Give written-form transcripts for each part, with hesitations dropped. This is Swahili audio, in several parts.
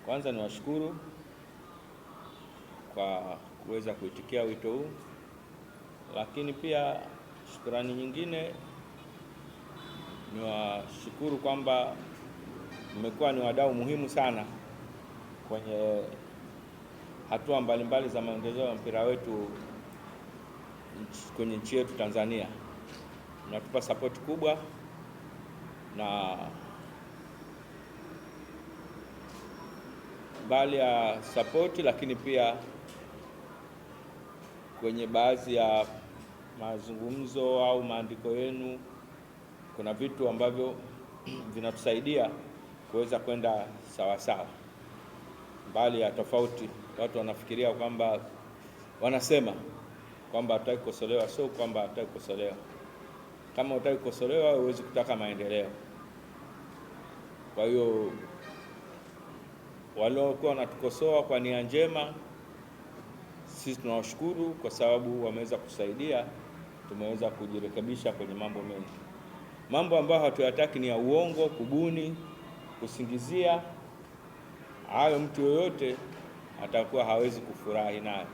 Kwanza niwashukuru kwa kuweza kuitikia wito huu, lakini pia shukrani nyingine niwashukuru kwamba mmekuwa ni wadau muhimu sana kwenye hatua mbalimbali za maendeleo ya mpira wetu kwenye nchi yetu Tanzania. Mnatupa support kubwa, na bali ya support, lakini pia kwenye baadhi ya mazungumzo au maandiko yenu kuna vitu ambavyo vinatusaidia kuweza kwenda sawa sawa. Bali ya tofauti, watu wanafikiria kwamba wanasema kwamba hataki kukosolewa, sio kwamba hataki kukosolewa. Kama hataki kukosolewa huwezi kutaka maendeleo. Kwa hiyo waliokuwa wanatukosoa kwa nia njema, sisi tunawashukuru kwa sababu wameweza kusaidia, tumeweza kujirekebisha kwenye mambo mengi. Mambo ambayo hatuyataki ni ya uongo, kubuni, kusingizia. Hayo mtu yoyote atakuwa hawezi kufurahi nayo.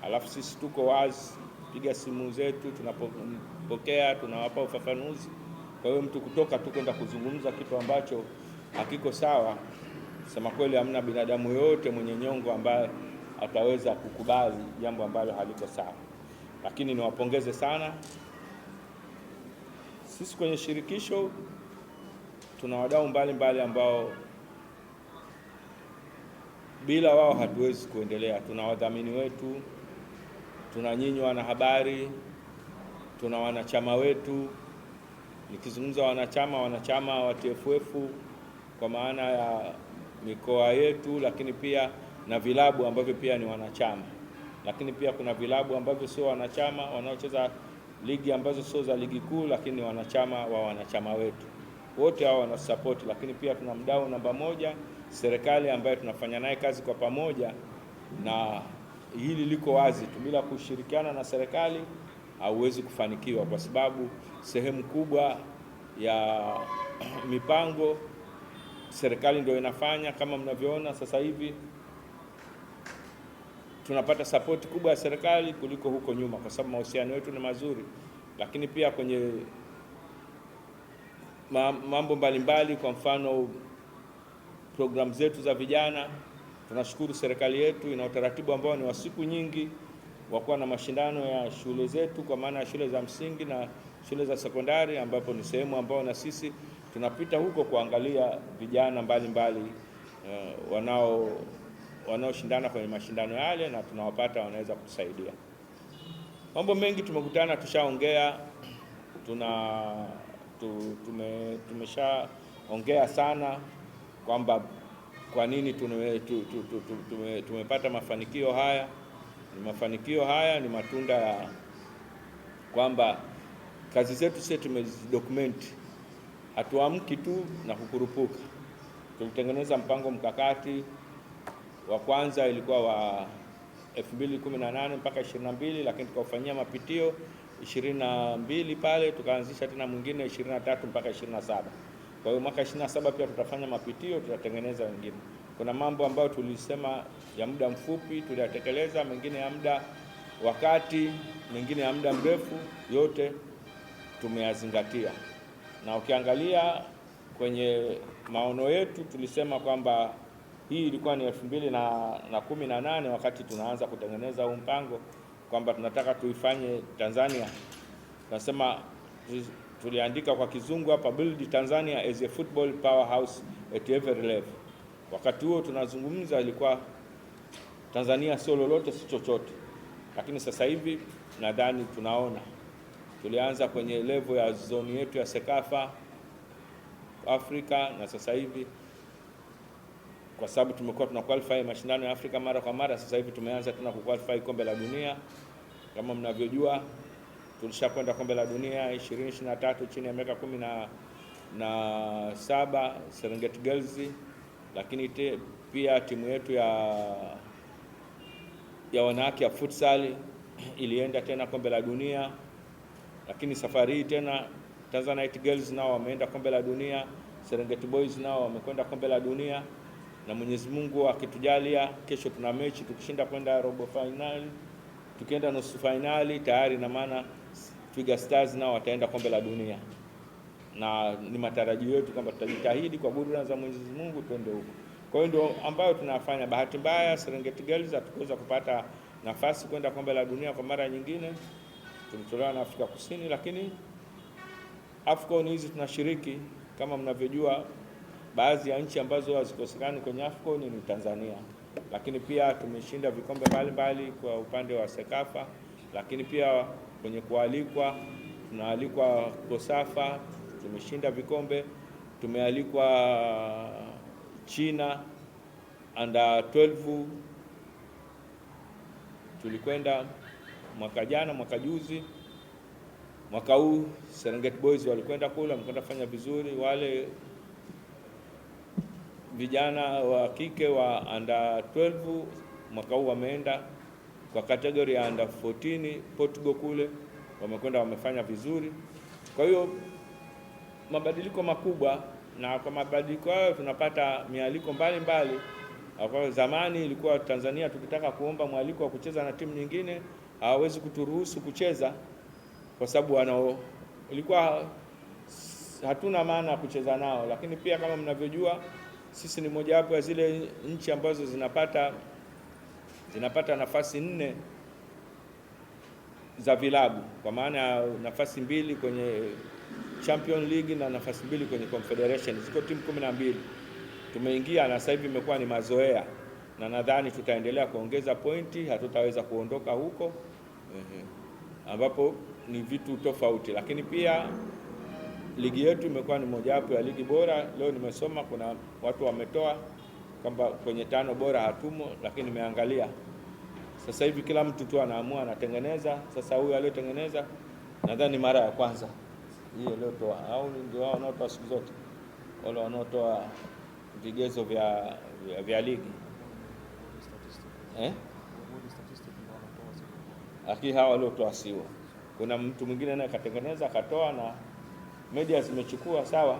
Alafu sisi tuko wazi, piga simu zetu, tunapokea, tunawapa ufafanuzi. Kwa hiyo mtu kutoka tu kwenda kuzungumza kitu ambacho hakiko sawa, sema kweli hamna binadamu yote mwenye nyongo ambaye ataweza kukubali jambo ambalo haliko sawa. Lakini niwapongeze sana. Sisi kwenye shirikisho tuna wadau mbalimbali ambao bila wao hatuwezi kuendelea. Tuna wadhamini wetu, tuna nyinyi wanahabari, tuna wanachama wetu. Nikizungumza wanachama wa TFF kwa maana ya mikoa yetu, lakini pia na vilabu ambavyo pia ni wanachama. Lakini pia kuna vilabu ambavyo sio wanachama, wanaocheza ligi ambazo sio za ligi kuu, lakini ni wanachama wa wanachama wetu. Wote hao wana support. Lakini pia tuna mdau namba moja, serikali, ambaye tunafanya naye kazi kwa pamoja, na hili liko wazi tu, bila kushirikiana na serikali hauwezi kufanikiwa, kwa sababu sehemu kubwa ya mipango serikali ndio inafanya. Kama mnavyoona sasa hivi tunapata support kubwa ya serikali kuliko huko nyuma, kwa sababu mahusiano yetu ni mazuri. Lakini pia kwenye mambo mbalimbali, kwa mfano programu zetu za vijana, tunashukuru serikali yetu ina utaratibu ambao ni wa siku nyingi wa kuwa na mashindano ya shule zetu, kwa maana ya shule za msingi na shule za sekondari, ambapo ni sehemu ambao na sisi tunapita huko kuangalia vijana mbalimbali wanaoshindana kwenye mashindano yale, na tunawapata wanaweza kutusaidia. Mambo mengi tumekutana, tushaongea, tumeshaongea sana kwamba kwa nini tumepata mafanikio haya. Mafanikio haya ni matunda ya kwamba kazi zetu sisi tumezidokumenti. Hatuamki tu na kukurupuka. Tulitengeneza mpango mkakati wa kwanza ilikuwa wa 2018 mpaka 22, lakini tukaufanyia mapitio 22 pale, tukaanzisha tena mwingine 23 mpaka 27. Kwa hiyo mwaka 27 pia tutafanya mapitio, tutatengeneza wengine. Kuna mambo ambayo tulisema ya muda mfupi tuliyatekeleza, mengine ya muda wakati, mengine ya muda mrefu, yote tumeyazingatia. Na ukiangalia kwenye maono yetu tulisema kwamba hii ilikuwa ni 2018 wakati tunaanza kutengeneza huu mpango, kwamba tunataka tuifanye Tanzania. Tunasema, tuliandika kwa kizungu hapa, build Tanzania as a football powerhouse at every level. Wakati huo tunazungumza ilikuwa Tanzania sio lolote si chochote, lakini sasa hivi nadhani tunaona tulianza kwenye level ya zoni yetu ya Sekafa Afrika, na sasa hivi kwa sababu tumekuwa tuna qualify mashindano ya Afrika mara kwa mara, sasa hivi tumeanza tena kuqualify kombe la dunia. Kama mnavyojua tulishakwenda kombe la dunia 2023 chini ya miaka 17 Serengeti Girls, lakini pia timu yetu ya wanawake ya futsal ilienda tena kombe la dunia. Lakini safari hii tena Tanzanite Girls nao wameenda kombe la dunia, Serengeti Boys nao wamekwenda kombe la dunia. na Mwenyezi Mungu akitujalia, kesho tuna mechi, tukishinda kwenda robo finali, tukienda nusu finali tayari, na maana Twiga Stars nao wataenda kombe la dunia, na ni matarajio yetu kwamba tutajitahidi kwa burudani za Mwenyezi Mungu twende huko. Kwa hiyo ndio ambayo tunafanya. Bahati mbaya Serengeti Girls hatukuweza kupata nafasi kwenda kombe la dunia kwa mara nyingine, tulitolewa na Afrika Kusini, lakini AFCON hizi tunashiriki. Kama mnavyojua, baadhi ya nchi ambazo hazikosekani kwenye AFCON ni Tanzania, lakini pia tumeshinda vikombe mbalimbali kwa upande wa Sekafa, lakini pia kwenye kualikwa tunaalikwa Kosafa, tumeshinda vikombe. Tumealikwa China under 12, tulikwenda mwaka jana, mwaka juzi. Mwaka huu Serengeti Boys walikwenda kule, wamekwenda fanya vizuri. Wale vijana wa kike wa under 12 mwaka huu wameenda kwa kategori ya under 14 Portugal kule, wamekwenda wamefanya vizuri. Kwa hiyo mabadiliko makubwa, na kwa mabadiliko hayo tunapata mialiko mbalimbali. Kwa zamani ilikuwa Tanzania tukitaka kuomba mwaliko wa kucheza na timu nyingine hawawezi kuturuhusu kucheza kwa sababu ilikuwa hatuna maana kucheza nao. Lakini pia kama mnavyojua, sisi ni mojawapo ya zile nchi ambazo zinapata nafasi 4 za vilabu, kwa maana nafasi 2 kwenye Champion League na nafasi 2 kwenye Confederation. Ziko timu 12 tumeingia, na sasa hivi imekuwa ni mazoea, na nadhani tutaendelea kuongeza pointi, hatutaweza kuondoka huko ambapo ni vitu tofauti. Lakini pia ligi yetu imekuwa ni mojawapo ya ligi bora. Leo nimesoma kuna watu wametoa kwamba kwenye 5 bora hatumo, lakini nimeangalia sasa hivi kila mtu tu anaamua anatengeneza. Sasa huyu aliyotengeneza nadhani mara ya kwanza hiyo leo toa, au ndio wao wanaotoa siku zote, wale wanaotoa vigezo vya ligi lakini hawa waliotoa sio. Kuna mtu mwingine naye katengeneza akatoa na media zimechukua sawa,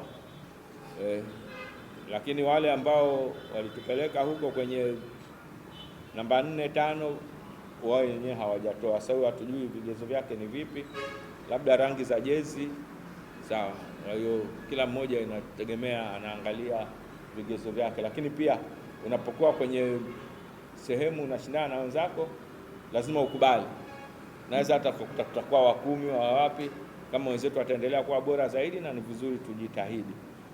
lakini wale ambao walitupeleka huko kwenye namba 4, 5 wao wenyewe hawajatoa. Sasa hatujui vigezo vyake ni vipi, labda rangi za jezi sawa. Kwa hiyo kila mmoja inategemea anaangalia vigezo vyake, lakini pia unapokuwa kwenye sehemu unashindana na wenzako lazima ukubali. Naweza hata tutakuwa wa 10 wa wapi, kama wenzetu wataendelea kuwa bora zaidi, na ni vizuri tujitahidi.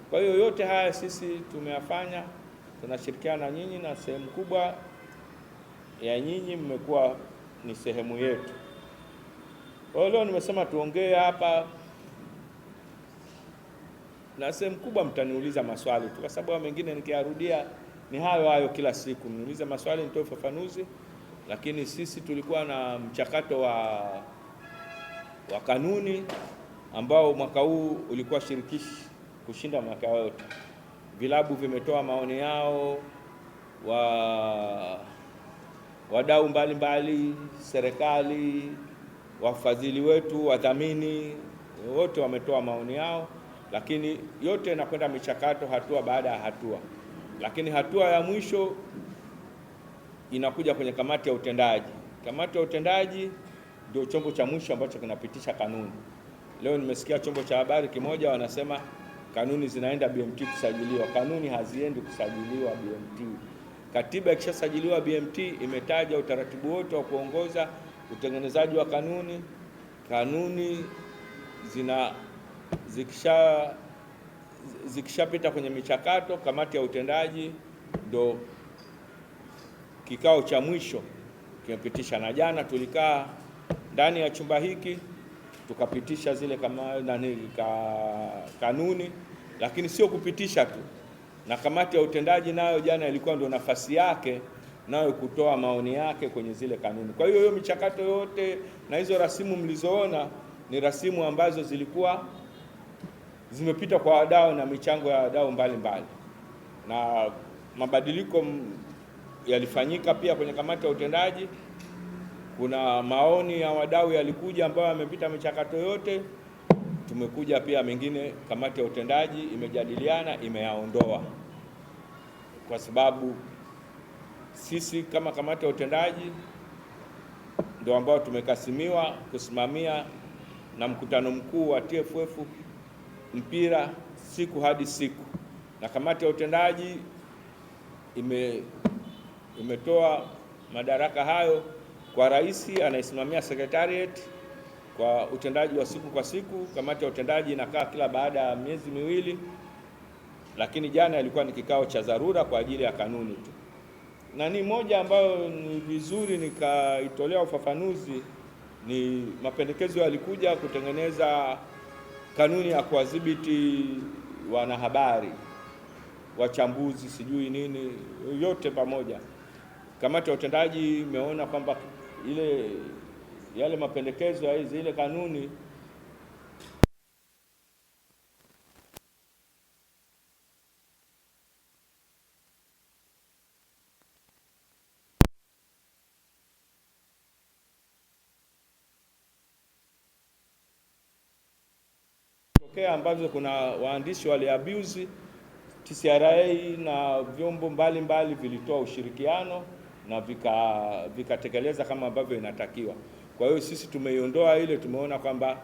Kwa hiyo yote haya sisi tumeyafanya, tunashirikiana na nyinyi, na sehemu kubwa ya nyinyi mmekuwa ni sehemu yetu. Kwa hiyo leo nimesema tuongee hapa, na sehemu kubwa mtaniuliza maswali tu, kwa sababu mengine nikiarudia ni hayo kila siku. Mniulize maswali nitoe ufafanuzi, lakini sisi tulikuwa na mchakato wa kanuni ambao mwaka huu ulikuwa shirikishi kushinda mwaka wote. Vilabu vimetoa maoni yao, wadau mbalimbali, serikali, wafadhili wetu, wadhamini, wote wametoa maoni yao, lakini yote inakwenda michakato hatua baada ya hatua. Lakini hatua ya mwisho inakuja kwenye kamati ya utendaji. Kamati ya utendaji ndio chombo cha mwisho ambacho kinapitisha kanuni. Leo nimesikia chombo cha habari kimoja wanasema kanuni zinaenda BMT kusajiliwa. Kanuni haziendi kusajiliwa BMT. Katiba ikishasajiliwa BMT imetaja utaratibu wote wa kuongoza utengenezaji wa kanuni. Kanuni zikishapita kwenye michakato, kamati ya utendaji ndo kikao cha mwisho kimepitisha. Na jana tulikaa ndani ya chumba hiki tukapitisha zile kanuni, lakini sio kupitisha tu, na kamati ya utendaji nayo jana ilikuwa ndio nafasi yake nayo kutoa maoni yake kwenye zile kanuni. Kwa hiyo michakato yote na hizo rasimu mlizoona ni rasimu ambazo zilikuwa zimepita kwa wadau na michango ya wadau mbalimbali, na mabadiliko yalifanyika pia kwenye kamati ya utendaji. Kuna maoni ya wadau yalikuja ambayo yamepita michakato yote, tumekuja pia mengine kamati ya utendaji imejadiliana, imeyaondoa. kwa sababu sisi kama kamati ya utendaji ndio ambao tumekasimiwa kusimamia na mkutano mkuu wa TFF mpira siku hadi siku, na kamati ya utendaji imetoa madaraka hayo kwa rais anayesimamia secretariat kwa utendaji wa siku kwa siku. Kamati ya utendaji inakaa kila baada ya miezi miwili, lakini jana ilikuwa ni kikao cha dharura kwa ajili ya kanuni tu, na ni moja ambayo ni vizuri nikaitolea ufafanuzi. Ni mapendekezo yalikuja kutengeneza kanuni ya kuwadhibiti wanahabari, wachambuzi, sijui nini, yote pamoja. Kamati ya utendaji imeona kwamba yale mapendekezo ya zile kanuni ambazo kuna waandishi wali abuse, TCRA na vyombo mbalimbali vilitoa ushirikiano na vikatekeleza kama ambavyo inatakiwa. Kwa hiyo sisi tumeiondoa ile, tumeona kwamba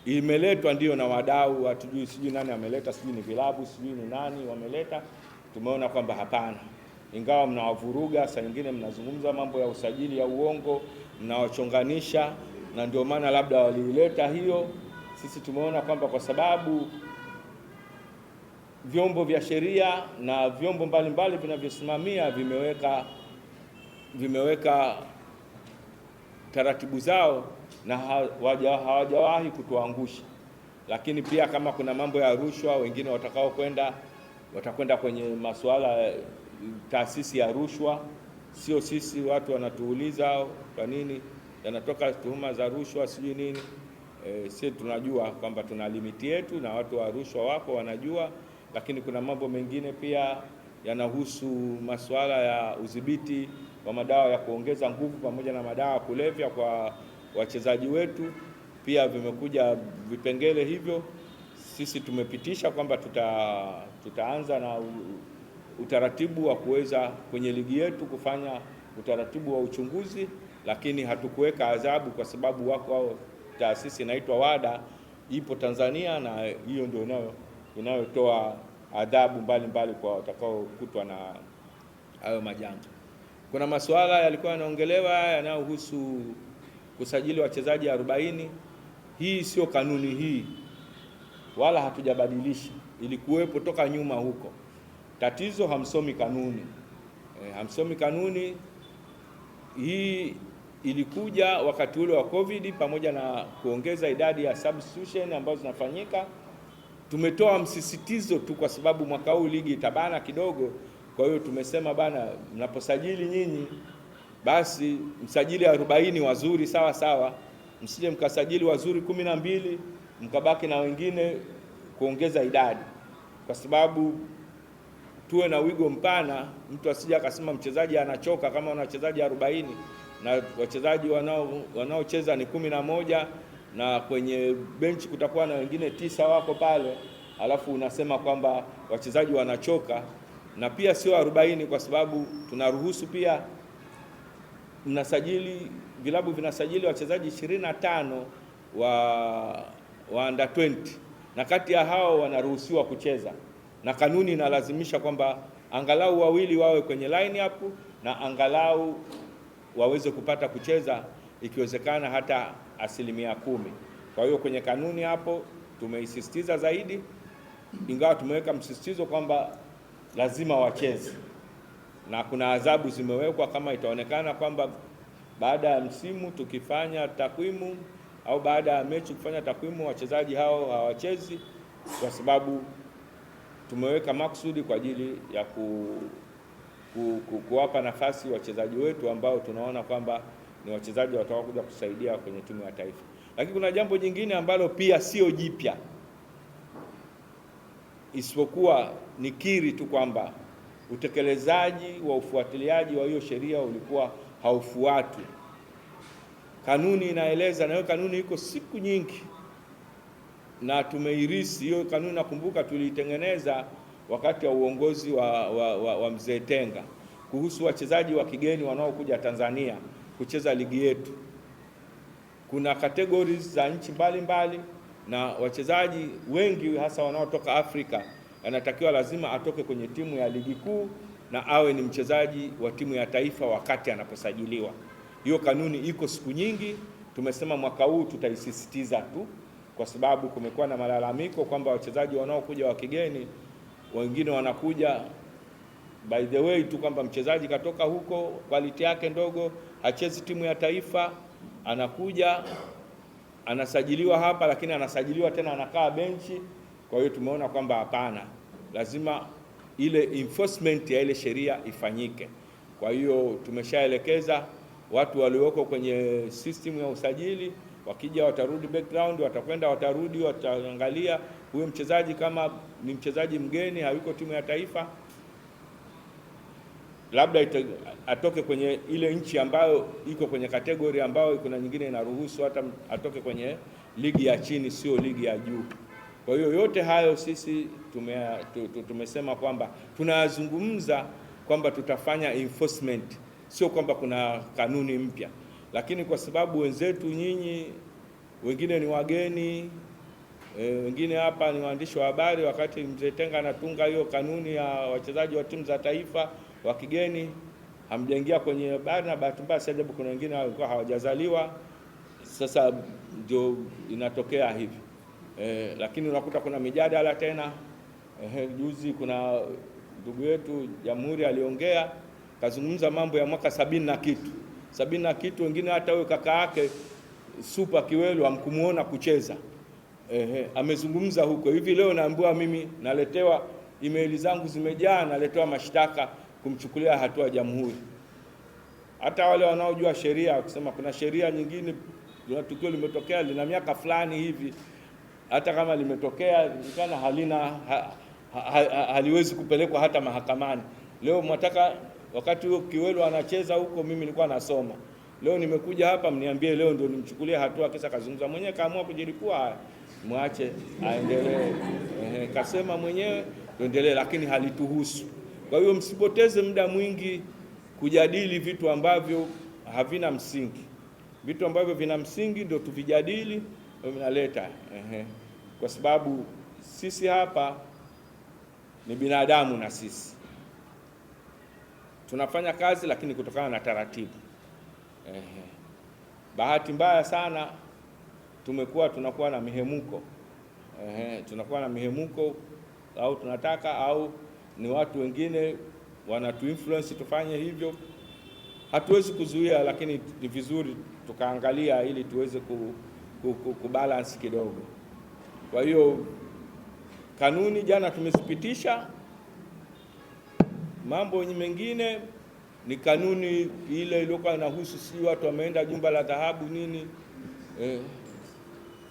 imeletwa ndio na wadau, hatujui sijui nani ameleta, sijui ni vilabu, sijui ni nani wameleta. Tumeona kwamba hapana, ingawa mnawavuruga, saa nyingine mnazungumza mambo ya usajili ya uongo, mnawachonganisha, na ndio maana labda waliileta hiyo. Sisi tumeona kwamba kwa sababu vyombo vya sheria na vyombo mbalimbali vinavyosimamia vimeweka taratibu zao na hawajawahi kutuangusha. Lakini pia kama kuna mambo ya rushwa, wengine watakwenda kwenye masuala taasisi ya rushwa, sio sisi. Watu wanatuuliza kwa nini yanatoka tuhuma za rushwa sijui nini. Sisi tunajua kwamba tuna limiti yetu na watu wa rushwa wako wanajua, lakini kuna mambo mengine pia yanahusu masuala ya udhibiti wa madawa ya kuongeza nguvu pamoja na madawa ya kulevya kwa wachezaji wetu. Pia vimekuja vipengele hivyo. Sisi tumepitisha kwamba tutaanza na utaratibu wa kuweza kwenye ligi yetu kufanya utaratibu wa uchunguzi, lakini hatukuweka adhabu kwa sababu wako taasisi inaitwa WADA ipo Tanzania, na hiyo ndio inayotoa adhabu mbalimbali kwa watakaokutwa na hayo majanga. Kuna masuala yalikuwa yanaongelewa yanayohusu kusajili wachezaji 40. Hii sio kanuni hii, wala hatujabadilisha, ilikuwepo toka nyuma huko. Tatizo hamsomi kanuni. Hamsomi kanuni hii. Ilikuja wakati ule wa COVID pamoja na kuongeza idadi ya substitution ambazo zinafanyika. Tumetoa msisitizo tu kwa sababu mwaka huu ligi itabana kidogo. Kwa hiyo tumesema bana, mnaposajili nyinyi basi msajili 40 wazuri sawa sawa, msije mkasajili wazuri 12 mkabaki na wengine kuongeza idadi, kwa sababu tuwe na wigo mpana. Mtu asije akasema mchezaji anachoka kama una wachezaji 40 na wachezaji wanaocheza ni 11 na kwenye benchi kutakuwa na wengine 9 wako pale, alafu unasema kwamba wachezaji wanachoka. Na pia sio 40, kwa sababu tunaruhusu pia vilabu vinasajili wachezaji 25 wa under 20, na kati ya hao wanaruhusiwa kucheza, na kanuni inalazimisha kwamba angalau wawili wawe kwenye line up na angalau waweze kupata kucheza, ikiwezekana hata 10%. Kwa hiyo kwenye kanuni hapo tumeisisitiza zaidi, ingawa tumeweka msisitizo kwamba lazima wacheze, na kuna adhabu zimewekwa kama itaonekana kwamba baada ya msimu tukifanya takwimu au baada ya mechi kufanya takwimu wachezaji hao hawachezi, kwa sababu tumeweka maksudi kwa ajili ya kuwapa nafasi wachezaji wetu ambao tunaona kwamba ni wachezaji watakaokuja kusaidia kwenye timu ya taifa. Lakini kuna jambo jingine ambalo pia sio jipya, isipokuwa nikiri tu kwamba utekelezaji wa ufuatiliaji wa hiyo sheria ulikuwa haufuatwi. Kanuni inaeleza, na hiyo kanuni iko siku nyingi na tumeirisi hiyo kanuni. Nakumbuka tuliitengeneza wakati wa uongozi wa Mzee Tenga kuhusu wachezaji wa kigeni wanaokuja Tanzania kucheza ligi yetu. Kuna categories za nchi mbalimbali na wachezaji wengi hasa wanaotoka Afrika anatakiwa lazima atoke kwenye timu ya ligi kuu na awe ni mchezaji wa timu ya taifa wakati anaposajiliwa. Hiyo kanuni iko siku nyingi, tumesema mwaka huu tutaisisitiza tu kwa sababu kumekuwa na malalamiko kwamba wachezaji wanaokuja wa kigeni wengine wanakuja by the way tu kwamba mchezaji katoka huko, quality yake ndogo, hachezi timu ya taifa, anakuja anasajiliwa hapa, lakini anasajiliwa tena anakaa benchi. Kwa hiyo tumeona kwamba hapana, lazima ile enforcement ya ile sheria ifanyike. Kwa hiyo tumeshaelekeza watu walioko kwenye system ya usajili, wakija watarudi background, watakwenda watarudi, wataangalia huyo mchezaji kama ni mchezaji mgeni, hayuko timu ya taifa, labda atoke kwenye ile nchi ambayo iko kwenye kategori ambayo kuna nyingine inaruhusu hata atoke kwenye ligi ya chini, sio ligi ya juu. Kwa hiyo yote hayo sisi tumesema kwamba tunazungumza kwamba tutafanya enforcement, sio kwamba kuna kanuni mpya, lakini kwa sababu wenzetu nyinyi wengine ni wageni, wengine hapa ni waandishi wa habari, wakati Mzee Tenga anatunga hiyo kanuni ya wachezaji wa timu za taifa wa kigeni hamjaingia kwenye habari, na bahati mbaya sababu kuna wengine walikuwa hawajazaliwa, sasa ndio inatokea hivi. Lakini unakuta kuna mijadala tena. Juzi kuna ndugu yetu Jamhuri aliongea, kazungumza mambo ya mwaka 70 na kitu, wengine hata huyo kaka yake Super Kiwelu hamkumuona kucheza. Amezungumza huko. Hivi leo naambiwa mimi naletewa email zangu zimejaa, naletewa mashtaka kumchukulia hatua Jamhuri. Hata wale wanaojua sheria kusema kuna sheria nyingine, kuna tukio limetokea lina miaka fulani hivi, hata kama limetokea kana haliwezi kupelekwa hata mahakamani. Leo mwataka wakati huo Kiwelu anacheza huko, mimi nilikuwa nasoma. Leo nimekuja hapa mniambie leo ndio nimchukulie hatua, kisa kazungumza mwenyewe, kaamua kujilipua, mwache aendelee. Kasema mwenyewe tuendelee, lakini halituhusu. Kwa hiyo msipoteze muda mwingi kujadili vitu ambavyo havina msingi. Vitu ambavyo vina msingi ndio tuvijadili, vinaleta kwa sababu sisi hapa ni binadamu na sisi tunafanya kazi, lakini kutokana na taratibu. Bahati mbaya sana tunakuwa na mihemuko. Tunakuwa na mihemuko au tunataka au ni watu wengine wanatu influence tufanye hivyo. Hatuwezi kuzuia, lakini ni vizuri tukaangalia ili tuweze kubalance kidogo. Kwa hiyo kanuni jana tumezipitisha. Mambo mengine ni kanuni ile iliyokuwa inahusu si watu wameenda jumba la dhahabu nini.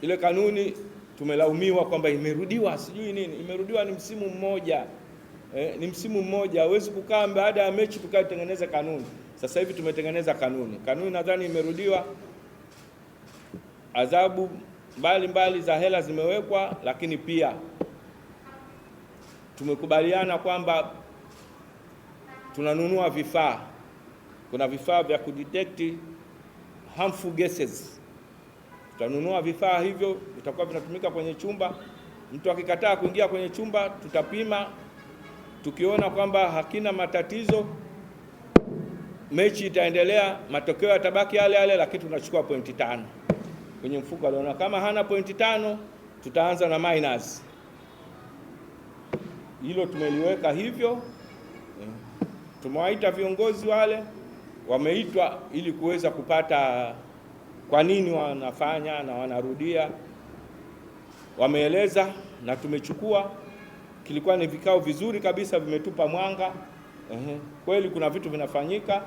Ile kanuni tumelaumiwa kwamba imerudiwa sijui nini. Imerudiwa ni msimu mmoja. Ni msimu mmoja, hawezi kukaa baada ya mechi tukaitengeneza kanuni. Sasa hivi tumetengeneza kanuni. Kanuni nadhani imerudiwa. Adhabu mbalimbali za hela zimewekwa, lakini pia tumekubaliana kwamba tunanunua vifaa. Kuna vifaa vya kudetect harmful gases. Tutanunua vifaa hivyo, vitakuwa vinatumika kwenye chumba. Mtu akikataa kuingia kwenye chumba, tutapima. Tukiona kwamba hakina matatizo, mechi itaendelea, matokeo yatabaki yale yale, lakini tunachukua pointi 5 kwenye mfuko. Aliona kama hana pointi 5, tutaanza na minus. Hilo tumeliweka hivyo. Tumewaita viongozi wale, wameitwa ili kuweza kupata kwa nini wanafanya na wanarudia. Wameeleza na tumechukua. Kilikuwa ni vikao vizuri kabisa, vimetupa mwanga. Kweli kuna vitu vinafanyika,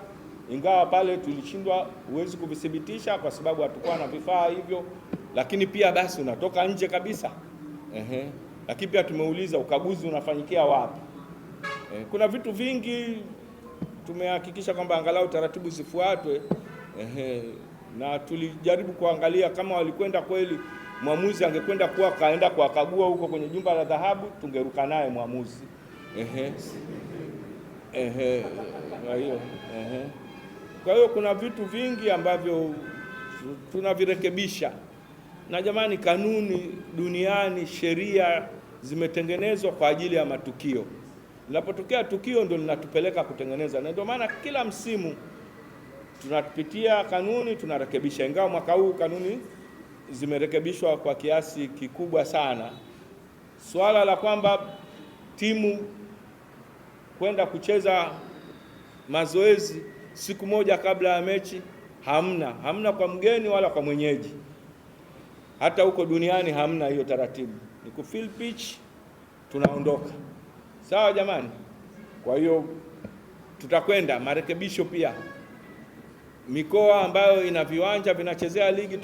ingawa pale tulishindwa, huwezi kuvidhibitisha kwa sababu hatukuwa na vifaa hivyo, lakini pia basi unatoka nje kabisa. Lakini pia tumeuliza ukaguzi unafanyikia wapi. Kuna vitu vingi tumehakikisha kwamba angalau taratibu zifuatwe. Na tulijaribu kuangalia kama walikwenda kweli, mwamuzi angekwenda kaenda kuwakagua huko kwenye jumba la dhahabu, tungeruka naye mwamuzi. Kwa hiyo kuna vitu vingi ambavyo tunavirekebisha, na jamani, kanuni duniani, sheria zimetengenezwa kwa ajili ya matukio. Linapotokea tukio ndio linatupeleka kutengeneza, na ndio maana kila msimu tunapitia kanuni, tunarekebisha. Ingawa mwaka huu kanuni zimerekebishwa kwa kiasi kikubwa sana. Swala la kwamba timu kwenda kucheza mazoezi siku moja kabla ya mechi hamna kwa mgeni wala kwa mwenyeji. Hata huko duniani hamna hiyo taratibu. Ni kufill pitch, tunaondoka. Sawa jamani? Kwa hiyo tutakwenda marekebisho pia. Mikoa ambayo ina viwanja vinachezea ligi